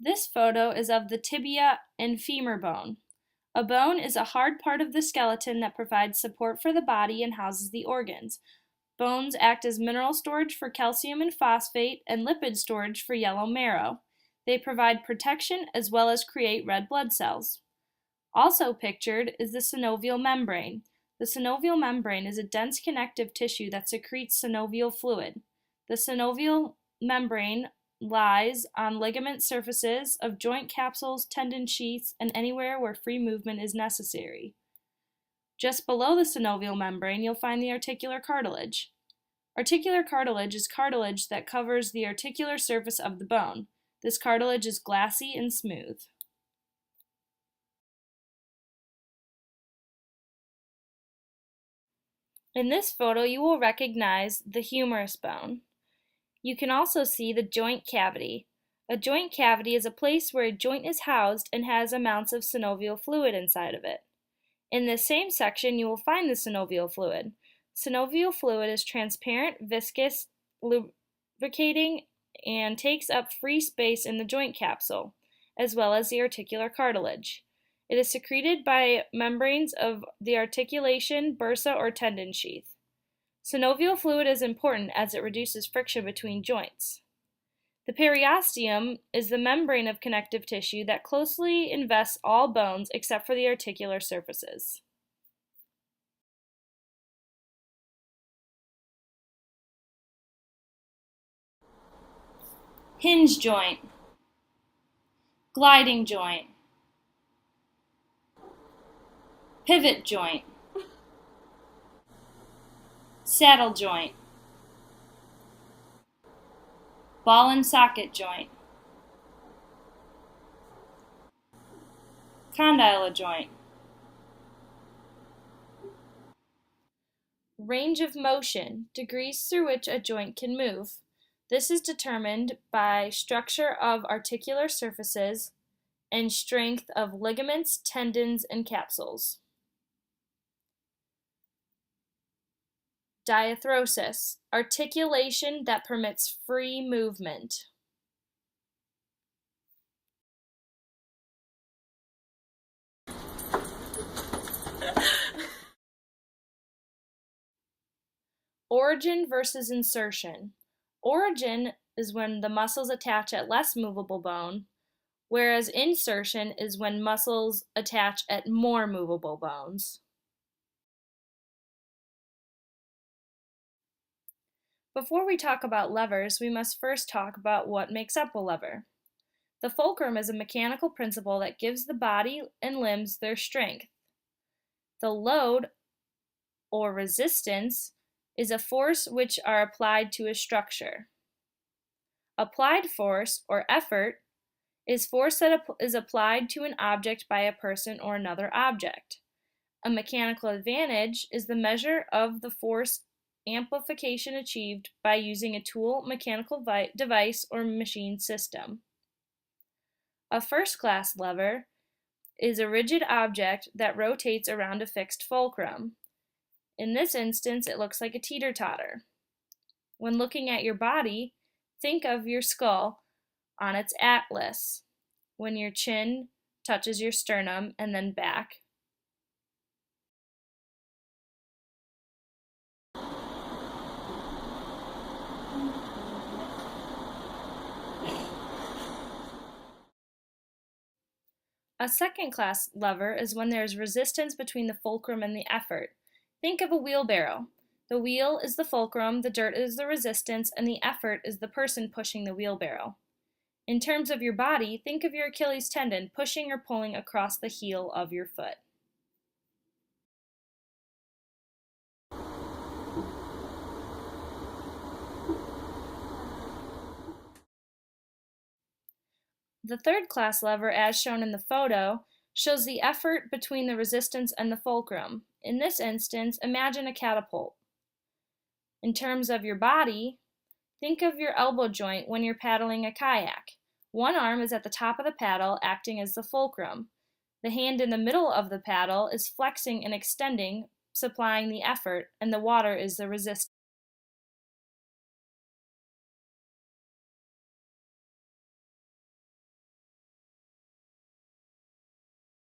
This photo is of the tibia and femur bone. A bone is a hard part of the skeleton that provides support for the body and houses the organs. Bones act as mineral storage for calcium and phosphate and lipid storage for yellow marrow. They provide protection as well as create red blood cells. Also pictured is the synovial membrane. The synovial membrane is a dense connective tissue that secretes synovial fluid. The synovial membrane lies on ligament surfaces of joint capsules, tendon sheaths, and anywhere where free movement is necessary. Just below the synovial membrane, you'll find the articular cartilage. Articular cartilage is cartilage that covers the articular surface of the bone. This cartilage is glassy and smooth. In this photo, you will recognize the humerus bone. You can also see the joint cavity. A joint cavity is a place where a joint is housed and has amounts of synovial fluid inside of it. In this same section, you will find the synovial fluid. Synovial fluid is transparent, viscous, lubricating, and takes up free space in the joint capsule, as well as the articular cartilage. It is secreted by membranes of the articulation, bursa, or tendon sheath. Synovial fluid is important as it reduces friction between joints. The periosteum is the membrane of connective tissue that closely invests all bones except for the articular surfaces. Hinge joint, gliding joint, pivot joint, saddle joint, ball and socket joint, condyle joint. Range of motion, degrees through which a joint can move. This is determined by structure of articular surfaces and strength of ligaments, tendons, and capsules. Diathrosis, articulation that permits free movement. Origin versus insertion. Origin is when the muscles attach at less movable bone, whereas insertion is when muscles attach at more movable bones. Before we talk about levers, we must first talk about what makes up a lever. The fulcrum is a mechanical principle that gives the body and limbs their strength. The load, or resistance, is a force which are applied to a structure. Applied force, or effort, is force that is applied to an object by a person or another object. A mechanical advantage is the measure of the force amplification achieved by using a tool, mechanical device, or machine system. A first-class lever is a rigid object that rotates around a fixed fulcrum. In this instance, it looks like a teeter-totter. When looking at your body, think of your skull on its atlas, when your chin touches your sternum and then back. A second-class lever is when there is resistance between the fulcrum and the effort. Think of a wheelbarrow. The wheel is the fulcrum, the dirt is the resistance, and the effort is the person pushing the wheelbarrow. In terms of your body, think of your Achilles tendon pushing or pulling across the heel of your foot. The third-class lever, as shown in the photo, shows the effort between the resistance and the fulcrum. In this instance, imagine a catapult. In terms of your body, think of your elbow joint when you're paddling a kayak. One arm is at the top of the paddle, acting as the fulcrum. The hand in the middle of the paddle is flexing and extending, supplying the effort, and the water is the resistance.